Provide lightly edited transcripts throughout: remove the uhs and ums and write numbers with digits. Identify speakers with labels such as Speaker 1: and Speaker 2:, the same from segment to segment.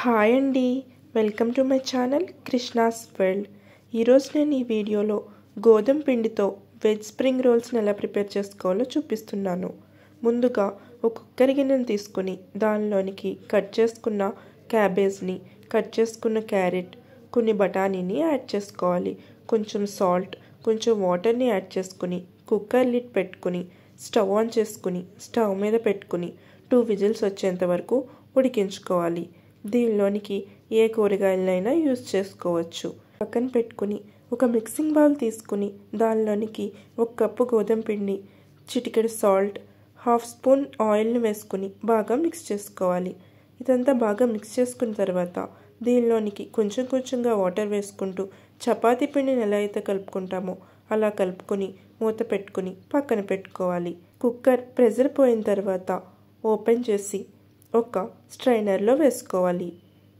Speaker 1: Hi అండి, welcome to my channel Krishna's world. ఈరోజు నేను ఈ వీడియోలో గోధుమ పిండితో వెజ్ స్ప్రింగ్ రోల్స్ని ఎలా ప్రిపేర్ చేసుకోవాలో చూపిస్తున్నాను. ముందుగా ఒక కుక్కర్ గిన్నెను తీసుకొని దానిలోనికి కట్ చేసుకున్న క్యాబేజ్ని, కట్ చేసుకున్న క్యారెట్, కొన్ని బఠానీని యాడ్ చేసుకోవాలి. కొంచెం సాల్ట్, కొంచెం వాటర్ని యాడ్ చేసుకుని కుక్కర్ లిడ్ పెట్టుకుని స్టవ్ ఆన్ చేసుకుని స్టవ్ మీద పెట్టుకుని 2 విజిల్స్ వచ్చేంత వరకు ఉడికించుకోవాలి. దీనిలోనికి ఏ కూరగాయలైనా యూజ్ చేసుకోవచ్చు. పక్కన పెట్టుకుని ఒక మిక్సింగ్ బౌల్ తీసుకుని దానిలోనికి 1 కప్పు గోధుమ పిండి, చిటికెడు సాల్ట్, 1/2 స్పూన్ ఆయిల్ని వేసుకుని బాగా మిక్స్ చేసుకోవాలి. ఇదంతా బాగా మిక్స్ చేసుకున్న తర్వాత దీనిలోనికి కొంచెం కొంచెంగా వాటర్ వేసుకుంటూ చపాతీ పిండిని ఎలా అయితే కలుపుకుంటామో అలా కలుపుకొని మూత పెట్టుకుని పక్కన పెట్టుకోవాలి. కుక్కర్ ప్రెషర్ పోయిన తర్వాత ఓపెన్ చేసి ఒక స్ట్రైనర్లో వేసుకోవాలి.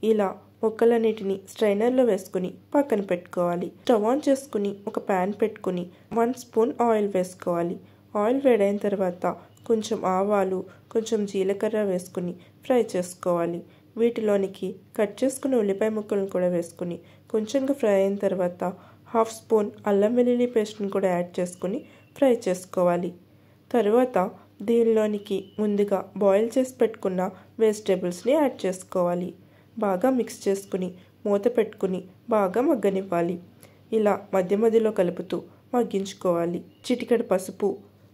Speaker 1: ఇలా ముక్కలన్నిటిని స్ట్రైనర్లో వేసుకుని పక్కన పెట్టుకోవాలి. స్టవ్ ఆన్ చేసుకుని ఒక ప్యాన్ పెట్టుకుని 1 స్పూన్ ఆయిల్ వేసుకోవాలి. ఆయిల్ వేడైన తర్వాత కొంచెం ఆవాలు, కొంచెం జీలకర్ర వేసుకుని ఫ్రై చేసుకోవాలి. వీటిలోనికి కట్ చేసుకున్న ఉల్లిపాయ ముక్కలను కూడా వేసుకుని కొంచెంగా ఫ్రై అయిన తర్వాత 1/2 స్పూన్ అల్లం వెల్లుల్లి పేస్ట్ని కూడా యాడ్ చేసుకుని ఫ్రై చేసుకోవాలి. తరువాత దీనిలోనికి ముందుగా బాయిల్ చేసి పెట్టుకున్న వెజిటేబుల్స్ని యాడ్ చేసుకోవాలి. బాగా మిక్స్ చేసుకుని మూత పెట్టుకుని బాగా మగ్గనివ్వాలి. ఇలా మధ్య మధ్యలో కలుపుతూ మగ్గించుకోవాలి. చిటికెడు పసుపు,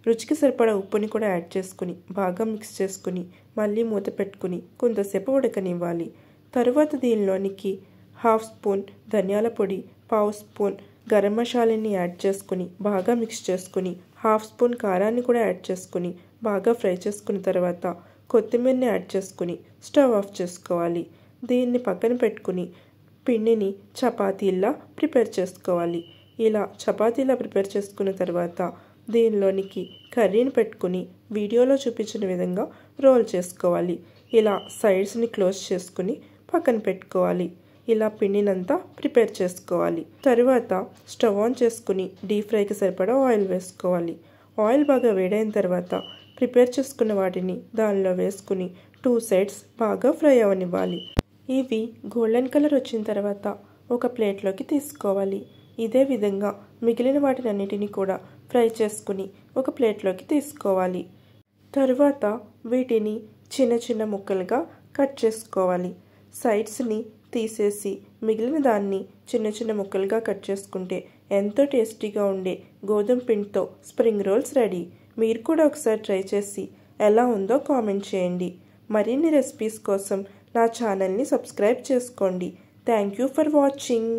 Speaker 1: రుచికి సరిపడా ఉప్పుని కూడా యాడ్ చేసుకుని బాగా మిక్స్ చేసుకుని మళ్ళీ మూత పెట్టుకుని కొంతసేపు ఉడకనివ్వాలి. తరువాత దీనిలోనికి 1/2 స్పూన్ ధనియాల పొడి, 1/2 స్పూన్ గరం మసాలాని యాడ్ చేసుకుని బాగా మిక్స్ చేసుకుని 1/2 స్పూన్ కారాన్ని కూడా యాడ్ చేసుకుని బాగా ఫ్రై చేసుకున్న తర్వాత కొత్తిమీరని యాడ్ చేసుకుని స్టవ్ ఆఫ్ చేసుకోవాలి. దీన్ని పక్కన పెట్టుకుని పిండిని చపాతీలా ప్రిపేర్ చేసుకోవాలి. ఇలా చపాతీలా ప్రిపేర్ చేసుకున్న తర్వాత దీనిలోనికి కర్రీని పెట్టుకుని వీడియోలో చూపించిన విధంగా రోల్ చేసుకోవాలి. ఇలా సైడ్స్ని క్లోజ్ చేసుకుని పక్కన పెట్టుకోవాలి. ఇలా పిండినంతా ప్రిపేర్ చేసుకోవాలి. తరువాత స్టవ్ ఆన్ చేసుకుని డీప్ ఫ్రైకి సరిపడా ఆయిల్ వేసుకోవాలి. ఆయిల్ బాగా వేడైన తర్వాత ప్రిపేర్ చేసుకున్న వాటిని దానిలో వేసుకుని 2 సైడ్స్ బాగా ఫ్రై అవనివ్వాలి. ఇవి గోల్డెన్ కలర్ వచ్చిన తర్వాత ఒక ప్లేట్లోకి తీసుకోవాలి. ఇదే విధంగా మిగిలిన వాటిని అన్నిటినీ కూడా ఫ్రై చేసుకుని ఒక ప్లేట్లోకి తీసుకోవాలి. తరువాత వీటిని చిన్న చిన్న ముక్కలుగా కట్ చేసుకోవాలి. సైడ్స్ని తీసేసి మిగిలిన దాన్ని చిన్న చిన్న ముక్కలుగా కట్ చేసుకుంటే ఎంతో టేస్టీగా ఉండే గోధుమ పిండితో స్ప్రింగ్ రోల్స్ రెడీ. మీరు కూడా ఒకసారి ట్రై చేసి ఎలా ఉందో కామెంట్ చేయండి. మరిన్ని రెసిపీస్ కోసం నా ఛానల్ని సబ్స్క్రైబ్ చేసుకోండి. Thank you for watching.